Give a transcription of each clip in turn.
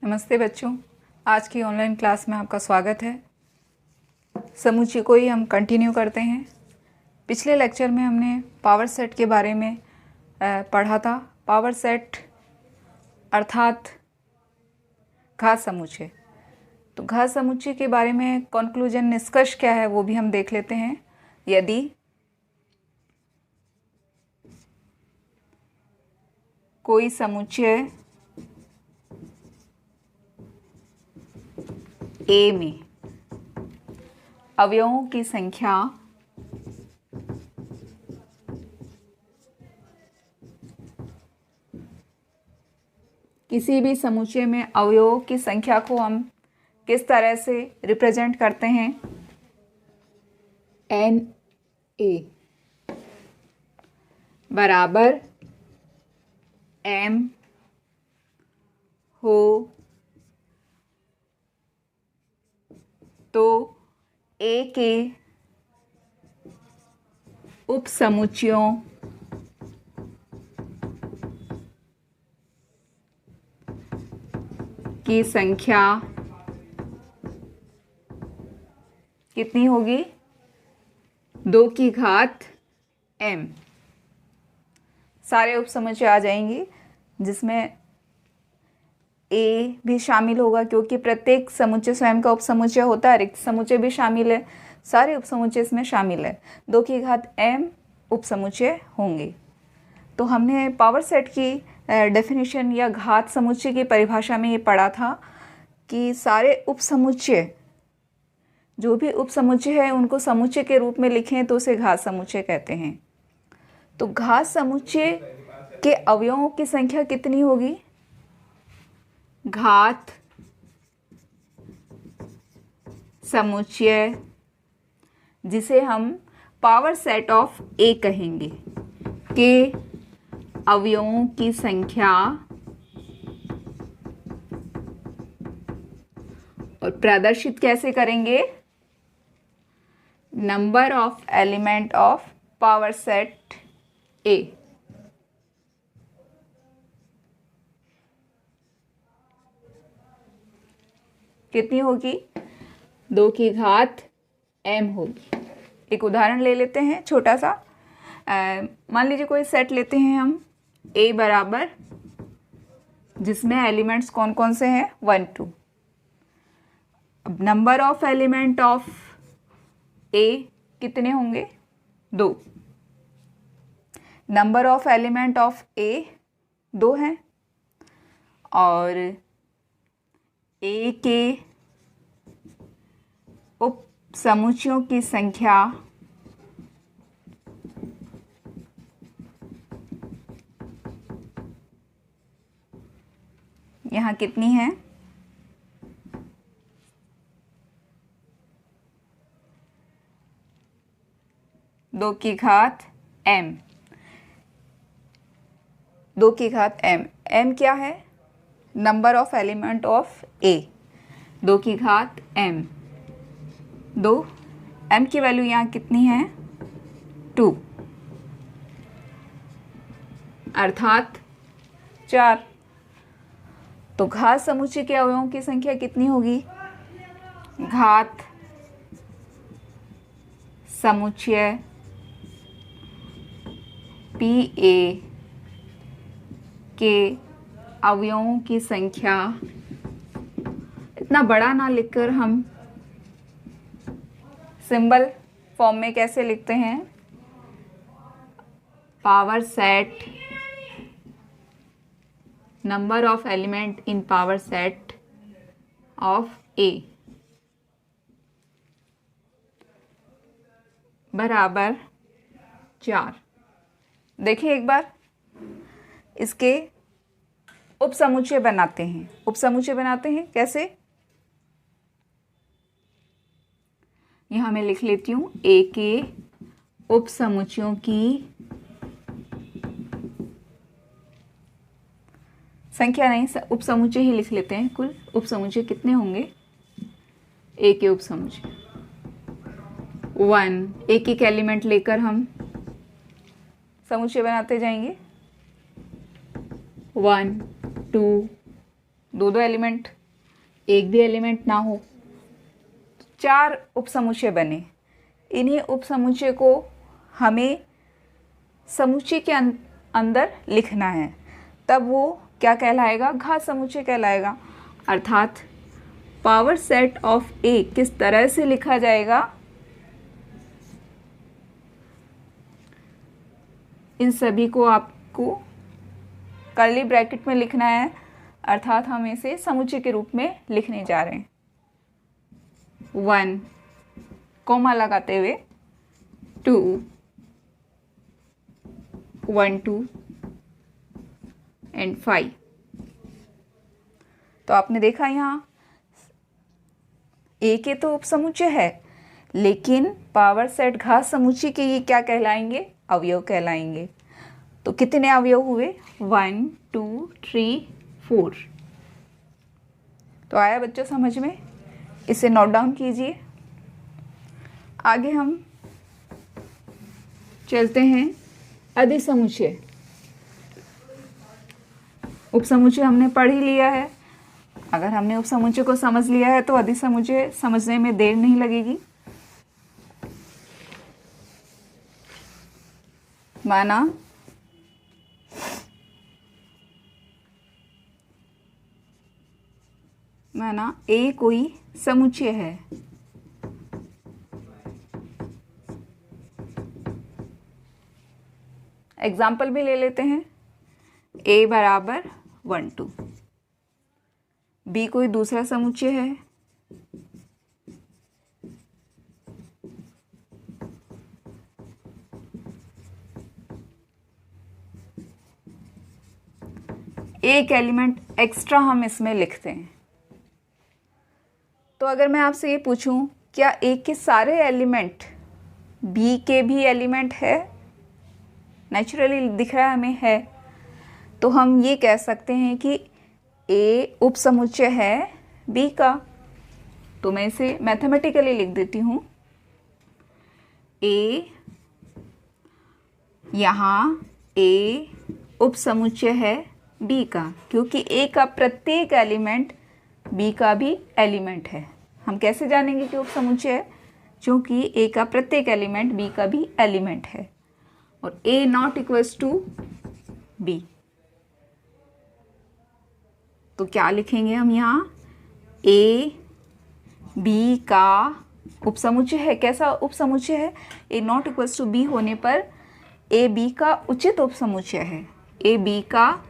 नमस्ते बच्चों, आज की ऑनलाइन क्लास में आपका स्वागत है। समुच्चय को ही हम कंटिन्यू करते हैं। पिछले लेक्चर में हमने पावर सेट के बारे में पढ़ा था। पावर सेट अर्थात घात समुच्चय। तो घात समुच्चय के बारे में कंक्लूजन निष्कर्ष क्या है वो भी हम देख लेते हैं। यदि कोई समुच्चय ए में अवयवों की संख्या किसी भी समुच्चय में अवयवों की संख्या को हम किस तरह से रिप्रेजेंट करते हैं, एन ए बराबर एम हो तो ए के उपसमुच्चयों की संख्या कितनी होगी? 2 की घात m। सारे उपसमुच्चय आ जाएंगे जिसमें ए भी शामिल होगा, क्योंकि प्रत्येक समुच्चय स्वयं का उपसमुच्चय होता है। रिक्त समुच्चय भी शामिल है, सारे उपसमुच्चय इसमें शामिल है। 2 की घात m उपसमुच्चय होंगे। तो हमने पावर सेट की डेफिनेशन या घात समुच्चय की परिभाषा में ये पढ़ा था कि सारे उपसमुच्चय, जो भी उपसमुच्चय है उनको समुच्चय के रूप में लिखें तो उसे घात समुच्चय कहते हैं। तो घात समुच्चय के अवयवों की संख्या कितनी होगी? घात समुच्चय, जिसे हम पावर सेट ऑफ ए कहेंगे, के अवयवों की संख्या और प्रदर्शित कैसे करेंगे? Number of element of power set ए। कितनी होगी? 2 की घात m होगी। एक उदाहरण ले लेते हैं छोटा सा। मान लीजिए कोई सेट लेते हैं हम a बराबर, जिसमें एलिमेंट्स कौन कौन से हैं? 1 2। अब number of element of a कितने होंगे? 2। Number of element of a 2 हैं और a के उप समुच्चयों की संख्या यहाँ कितनी है? 2 की घात m। 2 की घात m। m क्या है? Number of element of a। 2 की घात m 2। m की वैल्यू यहाँ कितनी है? 2, अर्थात 4। तो घात समुच्चय के अवयवों की संख्या कितनी होगी? घात समुच्चय PA के अवयवों की संख्या, इतना बड़ा ना लिखकर हम सिंबल फॉर्म में कैसे लिखते हैं? Power set, number of element in power set of A बराबर 4। देखिए एक बार इसके उपसमुच्चय बनाते हैं। उपसमुच्चय बनाते हैं कैसे? यहाँ मैं लिख लेती हूँ A के उपसमुच्चयों की संख्या, नहीं उपसमुच्चय ही लिख लेते हैं। कुल उपसमुच्चय कितने होंगे? A के उपसमुच्चय 1। एक एक एलिमेंट लेकर हम समुच्चय बनाते जाएंगे। 1 2 दो दो एलिमेंट, एक भी एलिमेंट ना हो, 4 उपसमुच्चय बने। इन्हीं उपसमुच्चय को हमें समुच्चय के अंदर लिखना है, तब वो क्या कहलाएगा? घात समुच्चय कहलाएगा। अर्थात पावर सेट ऑफ ए किस तरह से लिखा जाएगा, इन सभी को आपको कर्ली ब्रैकेट में लिखना है, अर्थात हम इसे समुच्चय के रूप में लिखने जा रहे हैं। 1 कॉमा लगाते हुए 2 1 2 एंड 5। तो आपने देखा यहाँ ए के तो उपसमुच्चय है, लेकिन पावर सेट घात समुच्चय के ये क्या कहलाएंगे? अवयव कहलाएंगे। तो कितने अवयव हुए? 1 2 3 4। तो आया बच्चों समझ में? इसे नोट डाउन कीजिए। आगे हम चलते हैं अधिसमुच्चय। उपसमुच्चय हमने पढ़ ही लिया है। अगर हमने उपसमुच्चय को समझ लिया है तो अधिसमुच्चय समझने में देर नहीं लगेगी। माना ए कोई समुच्चय है, एग्जाम्पल भी ले लेते हैं। a बराबर 1 2। b कोई दूसरा समुच्चय है, एक एलिमेंट एक्स्ट्रा हम इसमें लिखते हैं। तो अगर मैं आपसे ये पूछूं, क्या ए के सारे एलिमेंट बी के भी एलिमेंट है? नेचुरली दिख रहा है हमें, है। तो हम ये कह सकते हैं कि ए उपसमुच्चय है बी का। तो मैं इसे मैथमेटिकली लिख देती हूँ। ए, यहाँ ए उपसमुच्चय है बी का, क्योंकि ए का प्रत्येक एलिमेंट बी का भी एलिमेंट है। हम कैसे जानेंगे कि उपसमुच्चय है? क्योंकि ए का प्रत्येक एलिमेंट बी का भी एलिमेंट है, और ए नॉट इक्वल्स टू बी। तो क्या लिखेंगे हम यहाँ? ए बी का उपसमुच्चय है। कैसा उपसमुच्चय है? ए नॉट इक्वल्स टू बी होने पर ए बी का उचित उपसमुच्चय है। ए बी का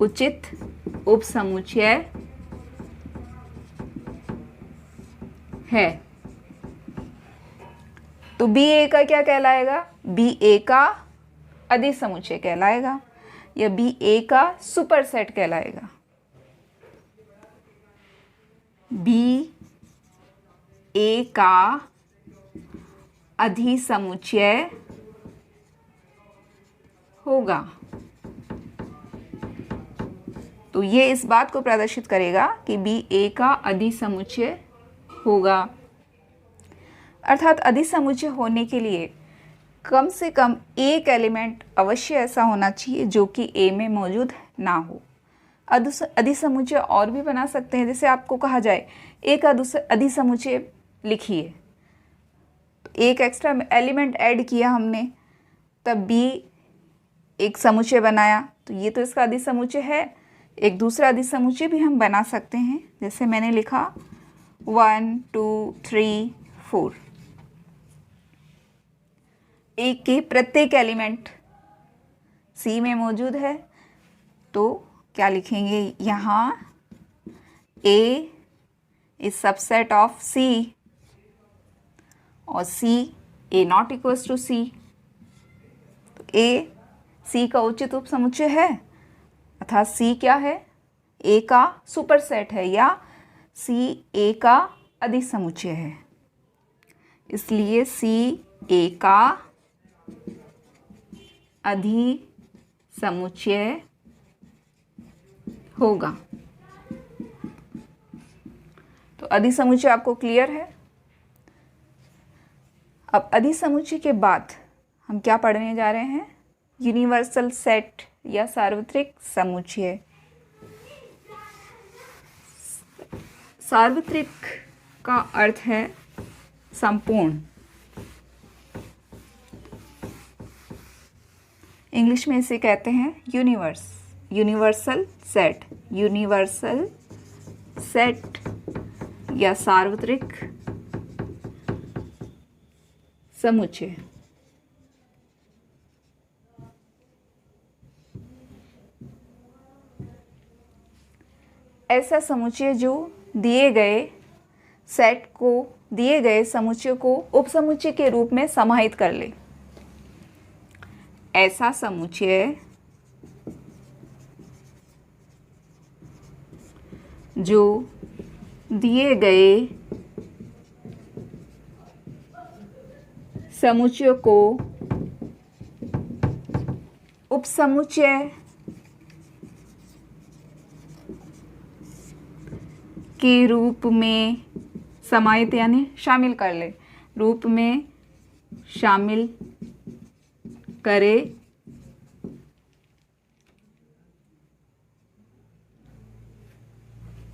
उचित उपसमुच्चय है। तो बी ए का क्या कहलाएगा? बी ए का अधिसमुच्चय कहलाएगा, या बी ए का सुपरसेट कहलाएगा। बी ए का अधिसमुच्चय होगा। तो ये इस बात को प्रदर्शित करेगा कि बी ए का अधिसमुच्चय होगा। अर्थात अधिसमुच्चय होने के लिए कम से कम एक एलिमेंट अवश्य ऐसा होना चाहिए जो कि ए में मौजूद ना हो। अधिसमुच्चय और भी बना सकते हैं, जैसे आपको कहा जाए एक अधिसमुच्चय लिखिए, तो एक एक्स्ट्रा एलिमेंट ऐड किया हमने, तब बी एक समुच्चय बनाया, तो ये तो इसका अधिसमुच्चय है। एक दूसरा अधिसमुच्चय भी हम बना सकते हैं, जैसे मैंने लिखा 1 2 3 4। एक के प्रत्येक एलिमेंट सी में मौजूद है, तो क्या लिखेंगे यहाँ? ए इज सबसेट ऑफ सी, और सी ए नॉट इक्वल्स टू सी। तो ए सी का उचित उपसमुच्चय है, अर्थात सी क्या है? ए का सुपरसेट है, या सी ए का अधिसमुच्चय है। इसलिए सी ए का अधिसमुच्चय होगा। तो अधिसमुच्चय आपको क्लियर है। अब अधिसमुच्चय के बाद हम क्या पढ़ने जा रहे हैं? यूनिवर्सल सेट या सार्वत्रिक समुच्चय। सार्वत्रिक का अर्थ है संपूर्ण। इंग्लिश में इसे कहते हैं यूनिवर्सल सेट, यूनिवर्सल सेट या सार्वत्रिक समुच्चय। ऐसा समुच्चय जो दिए गए सेट को, दिए गए समुच्चय को उपसमुच्चय के रूप में समाहित कर ले। ऐसा समुच्चय जो दिए गए समुच्चय को उपसमुच्चय के रूप में समाहित यानी शामिल कर ले, रूप में शामिल करे,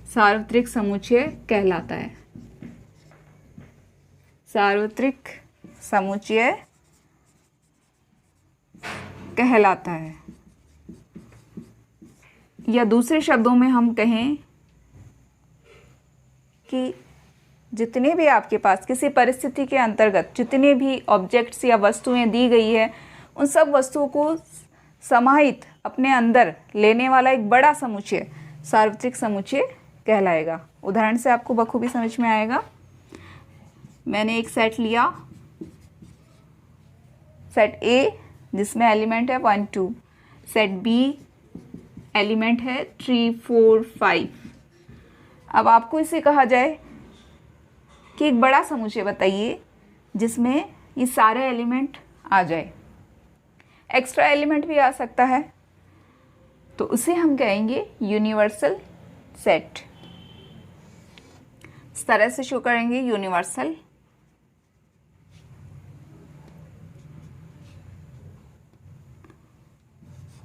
सार्वत्रिक समुच्चय कहलाता है। सार्वत्रिक समुच्चय कहलाता है। या दूसरे शब्दों में हम कहें कि जितने भी आपके पास किसी परिस्थिति के अंतर्गत जितने भी ऑब्जेक्ट्स या वस्तुएं दी गई है, उन सब वस्तुओं को समाहित अपने अंदर लेने वाला एक बड़ा समुच्चय सार्वत्रिक समुच्चय कहलाएगा। उदाहरण से आपको बखूबी समझ में आएगा। मैंने एक सेट लिया, सेट ए जिसमें एलिमेंट है 1 2, सेट बी एलिमेंट है 3 4 5। अब आपको इसे कहा जाए कि एक बड़ा समुच्चय बताइए जिसमें ये सारे एलिमेंट आ जाए, एक्स्ट्रा एलिमेंट भी आ सकता है, तो उसे हम कहेंगे यूनिवर्सल सेट। इस तरह से शो करेंगे यूनिवर्सल।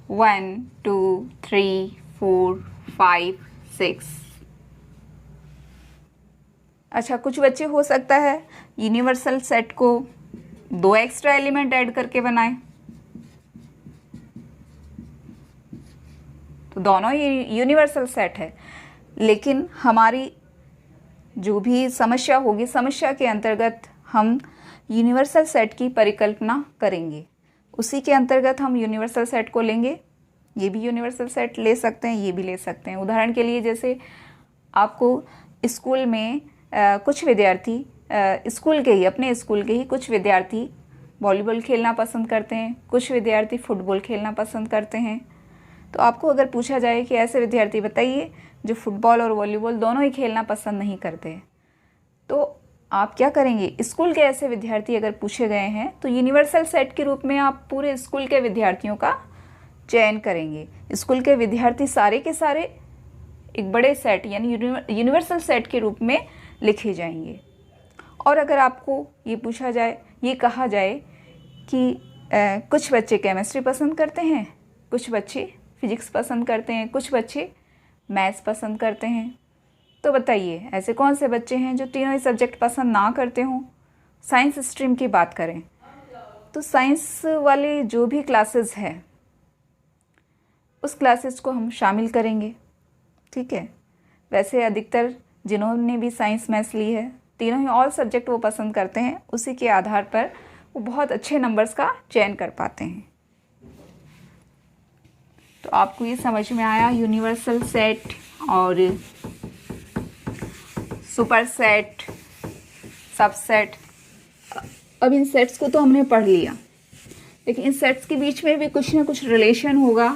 वन 2 3 4 5 6। अच्छा, कुछ बच्चे हो सकता है यूनिवर्सल सेट को 2 एक्स्ट्रा एलिमेंट ऐड करके बनाए, तो दोनों ही यूनिवर्सल सेट है। लेकिन हमारी जो भी समस्या होगी, समस्या के अंतर्गत हम यूनिवर्सल सेट की परिकल्पना करेंगे। उसी के अंतर्गत हम यूनिवर्सल सेट को लेंगे। ये भी यूनिवर्सल सेट ले सकते हैं, ये भी ले सकते हैं। उदाहरण के लिए जैसे आपको स्कूल में कुछ विद्यार्थी स्कूल के ही, अपने स्कूल के ही कुछ विद्यार्थी वॉलीबॉल खेलना पसंद करते हैं, कुछ विद्यार्थी फुटबॉल खेलना पसंद करते हैं। तो आपको अगर पूछा जाए कि ऐसे विद्यार्थी बताइए जो फुटबॉल और वॉलीबॉल दोनों ही खेलना पसंद नहीं करते, तो आप क्या करेंगे? स्कूल के ऐसे विद्यार्थी अगर पूछे गए हैं तो यूनिवर्सल सेट के रूप में आप पूरे स्कूल के विद्यार्थियों का चयन करेंगे। स्कूल के विद्यार्थी सारे के सारे एक बड़े सेट यानी यूनिवर्सल सेट के रूप में लिखे जाएंगे। और अगर आपको ये पूछा जाए, ये कहा जाए कि कुछ बच्चे केमिस्ट्री पसंद करते हैं, कुछ बच्चे फिजिक्स पसंद करते हैं, कुछ बच्चे मैथ्स पसंद करते हैं, तो बताइए ऐसे कौन से बच्चे हैं जो तीनों ही सब्जेक्ट पसंद ना करते हों? साइंस स्ट्रीम की बात करें तो साइंस वाली जो भी क्लासेस है उस क्लासेस को हम शामिल करेंगे, ठीक है। वैसे अधिकतर जिन्होंने भी साइंस मैथ्स ली है, तीनों ही ऑल सब्जेक्ट वो पसंद करते हैं, उसी के आधार पर वो बहुत अच्छे नंबर्स का चयन कर पाते हैं। तो आपको ये समझ में आया यूनिवर्सल सेट और सुपर सेट, सबसेट। अब इन सेट्स को तो हमने पढ़ लिया, लेकिन इन सेट्स के बीच में भी कुछ ना कुछ रिलेशन होगा।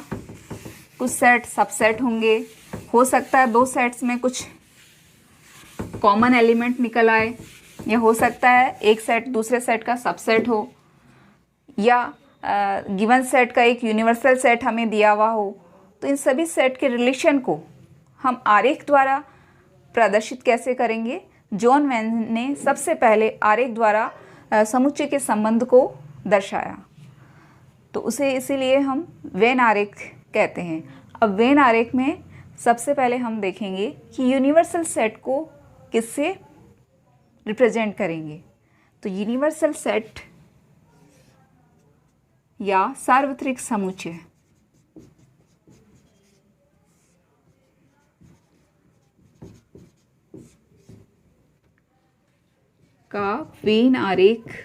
कुछ सेट सबसेट होंगे, हो सकता है 2 सेट्स में कुछ कॉमन एलिमेंट निकल आए, या हो सकता है एक सेट दूसरे सेट का सबसेट हो, या गिवन सेट का एक यूनिवर्सल सेट हमें दिया हुआ हो। तो इन सभी सेट के रिलेशन को हम आरेख द्वारा प्रदर्शित कैसे करेंगे? जॉन वेन ने सबसे पहले आरेख द्वारा समुच्चय के संबंध को दर्शाया, तो उसे इसीलिए हम वेन आरेख कहते हैं। अब वेन आरेख में सबसे पहले हम देखेंगे कि यूनिवर्सल सेट को किससे रिप्रेजेंट करेंगे? तो यूनिवर्सल सेट या सार्वत्रिक समुच्चय का वेन आरेख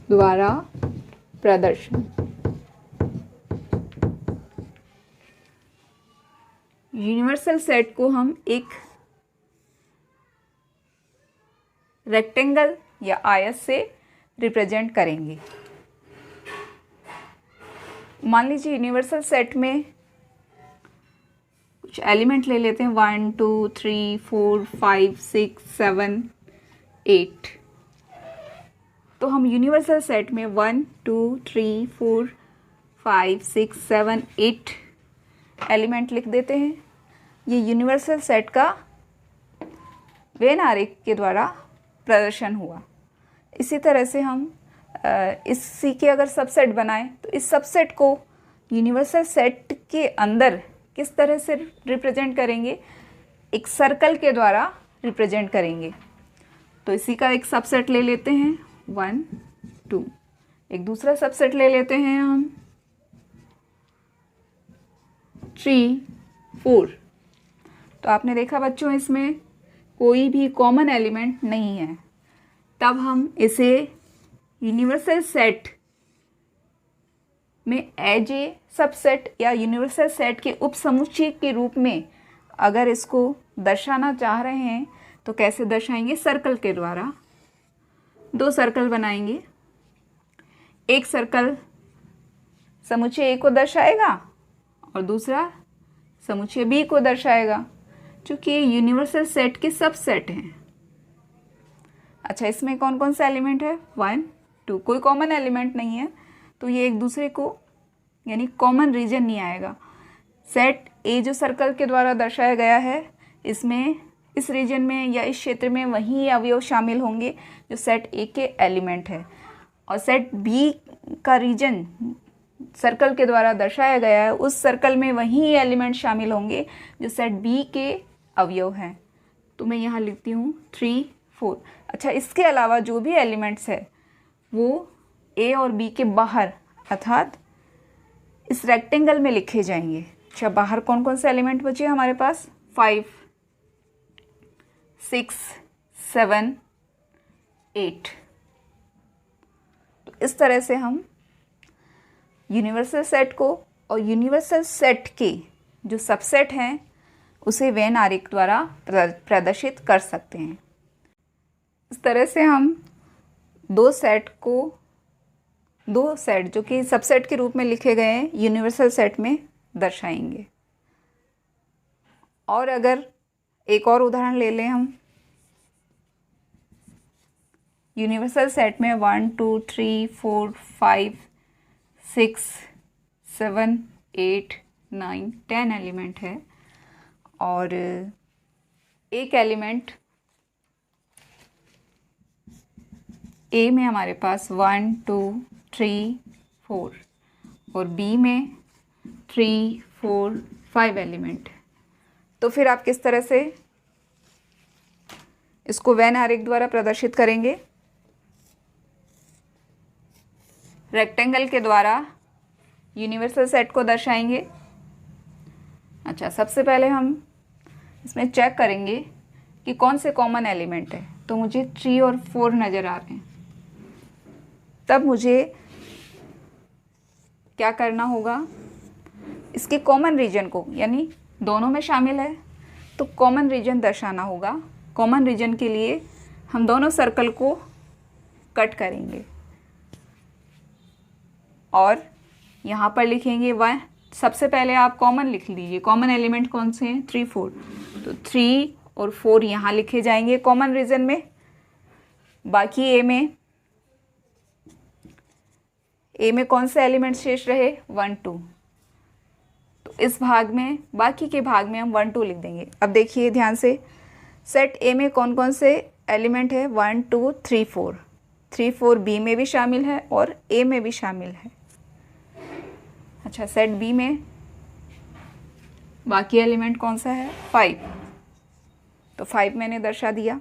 द्वारा प्रदर्शन। यूनिवर्सल सेट को हम एक रेक्टेंगल या आयत से रिप्रेजेंट करेंगे। मान लीजिए यूनिवर्सल सेट में कुछ एलिमेंट ले लेते हैं, 1 2 3 4 5 6 7 8। तो हम यूनिवर्सल सेट में 1 2 3 4 5 6 7 8 एलिमेंट लिख देते हैं। ये यूनिवर्सल सेट का वेन आरेख के द्वारा प्रदर्शन हुआ। इसी तरह से हम इसी के अगर सबसेट बनाएं तो इस सबसेट को यूनिवर्सल सेट के अंदर किस तरह से रिप्रेजेंट करेंगे? एक सर्कल के द्वारा रिप्रेजेंट करेंगे। तो इसी का एक सबसेट ले लेते हैं 1 2। एक दूसरा सबसेट ले लेते हैं हम 3 4। तो आपने देखा बच्चों इसमें कोई भी कॉमन एलिमेंट नहीं है, तब हम इसे यूनिवर्सल सेट में एज ए सबसेट या यूनिवर्सल सेट के उपसमुच्चय के रूप में अगर इसको दर्शाना चाह रहे हैं तो कैसे दर्शाएंगे? सर्कल के द्वारा। 2 सर्कल बनाएंगे। एक सर्कल समुच्चय ए को दर्शाएगा और दूसरा समुच्चय बी को दर्शाएगा, चूँकि ये यूनिवर्सल सेट के सबसेट हैं। अच्छा, इसमें कौन कौन सा एलिमेंट है? 1 2। कोई कॉमन एलिमेंट नहीं है, तो ये एक दूसरे को यानी कॉमन रीजन नहीं आएगा। सेट ए जो सर्कल के द्वारा दर्शाया गया है, इसमें इस रीजन में या इस क्षेत्र में वही अवयव शामिल होंगे जो सेट ए के एलिमेंट है, और सेट बी का रीजन सर्कल के द्वारा दर्शाया गया है, उस सर्कल में वही एलिमेंट शामिल होंगे जो सेट बी के अवयव हैं। तो मैं यहाँ लिखती हूँ 3 4। अच्छा, इसके अलावा जो भी एलिमेंट्स है वो ए और बी के बाहर अर्थात इस रेक्टेंगल में लिखे जाएंगे। अच्छा, बाहर कौन कौन से एलिमेंट बचे हमारे पास? 5 6 7 8। तो इस तरह से हम यूनिवर्सल सेट को और यूनिवर्सल सेट के जो सबसेट हैं उसे वेन आरेख द्वारा प्रदर्शित कर सकते हैं। इस तरह से हम दो सेट जो कि सबसेट के रूप में लिखे गए हैं यूनिवर्सल सेट में दर्शाएंगे। और अगर एक और उदाहरण ले लें हम, यूनिवर्सल सेट में 1 2 3 4 5 6 7 8 9 10 एलिमेंट है, और एक एलिमेंट ए में हमारे पास 1 2 3 4 और बी में 3 4 5 एलिमेंट। तो फिर आप किस तरह से इसको वेन आरेख द्वारा प्रदर्शित करेंगे? रेक्टेंगल के द्वारा यूनिवर्सल सेट को दर्शाएंगे। अच्छा, सबसे पहले हम इसमें चेक करेंगे कि कौन से कॉमन एलिमेंट है। तो मुझे 3 और 4 नज़र आ रहे हैं, तब मुझे क्या करना होगा? इसके कॉमन रीजन को, यानी दोनों में शामिल है तो कॉमन रीजन दर्शाना होगा। कॉमन रीजन के लिए हम दोनों सर्कल को कट करेंगे और यहाँ पर लिखेंगे 1। सबसे पहले आप कॉमन लिख लीजिए। कॉमन एलिमेंट कौन से हैं? 3 4। तो 3 और 4 यहाँ लिखे जाएंगे कॉमन रीजन में। बाकी ए में कौन से एलिमेंट शेष रहे? 1 2। तो इस भाग में, बाकी के भाग में हम 1 2 लिख देंगे। अब देखिए ध्यान से, सेट ए में कौन कौन से एलिमेंट है? 1 2 3 4। 3 4 बी में भी शामिल है और ए में भी शामिल है। अच्छा, सेट बी में बाकी एलिमेंट कौन सा है? 5, तो 5 मैंने दर्शा दिया।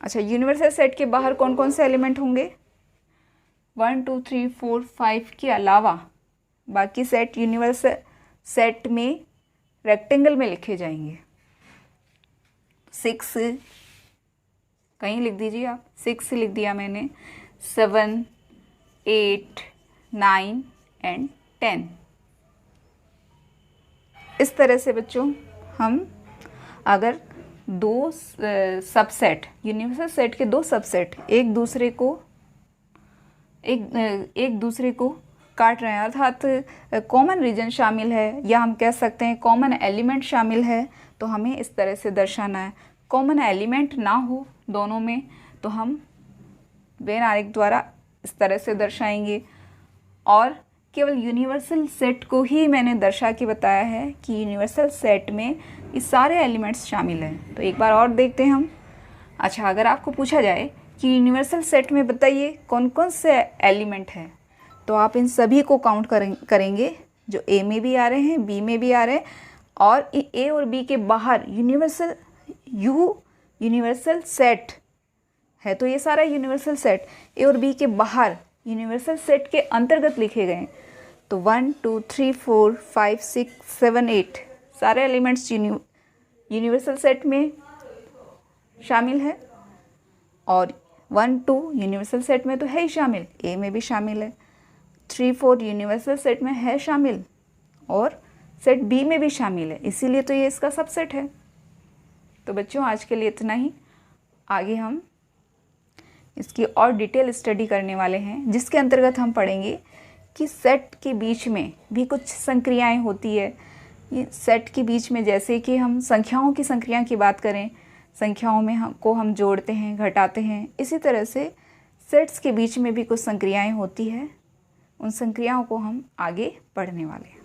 अच्छा, यूनिवर्सल सेट के बाहर कौन कौन से एलिमेंट होंगे? 1 2 3 4 5 के अलावा बाकी सेट यूनिवर्सल सेट में रेक्टेंगल में लिखे जाएंगे। 6 कहीं लिख दीजिए आप, 6 लिख दिया मैंने, 7 8 9 एंड 10। इस तरह से बच्चों हम अगर दो सबसेट, यूनिवर्सल सेट के दो सबसेट एक दूसरे को काट रहे हैं, अर्थात कॉमन रीजन शामिल है या हम कह सकते हैं कॉमन एलिमेंट शामिल है, तो हमें इस तरह से दर्शाना है। कॉमन एलिमेंट ना हो दोनों में तो हम वेन आरेख द्वारा इस तरह से दर्शाएंगे। और केवल यूनिवर्सल सेट को ही मैंने दर्शा के बताया है कि यूनिवर्सल सेट में ये सारे एलिमेंट्स शामिल हैं। तो एक बार और देखते हैं हम। अच्छा, अगर आपको पूछा जाए कि यूनिवर्सल सेट में बताइए कौन कौन से एलिमेंट हैं, तो आप इन सभी को काउंट करेंगे जो ए में भी आ रहे हैं, बी में भी आ रहे हैं, और ए और बी के बाहर यूनिवर्सल सेट है। तो ये सारा यूनिवर्सल सेट ए और बी के बाहर यूनिवर्सल सेट के अंतर्गत लिखे गए हैं। तो 1 2 3 4 5 6 7 8 सारे एलिमेंट्स यूनिवर्सल सेट में शामिल है, और 1 2 यूनिवर्सल सेट में तो है ही शामिल, ए में भी शामिल है, 3 4 यूनिवर्सल सेट में है शामिल, और सेट बी में भी शामिल है, इसीलिए तो ये इसका सबसेट है। तो बच्चों, आज के लिए इतना ही। आगे हम इसकी और डिटेल स्टडी करने वाले हैं, जिसके अंतर्गत हम पढ़ेंगे कि सेट के बीच में भी कुछ संक्रियाएं होती है। ये सेट के बीच में, जैसे कि हम संख्याओं की संक्रिया की बात करें, संख्याओं में हम जोड़ते हैं, घटाते हैं, इसी तरह से सेट्स के बीच में भी कुछ संक्रियाएं होती है। उन संक्रियाओं को हम आगे पढ़ने वाले हैं।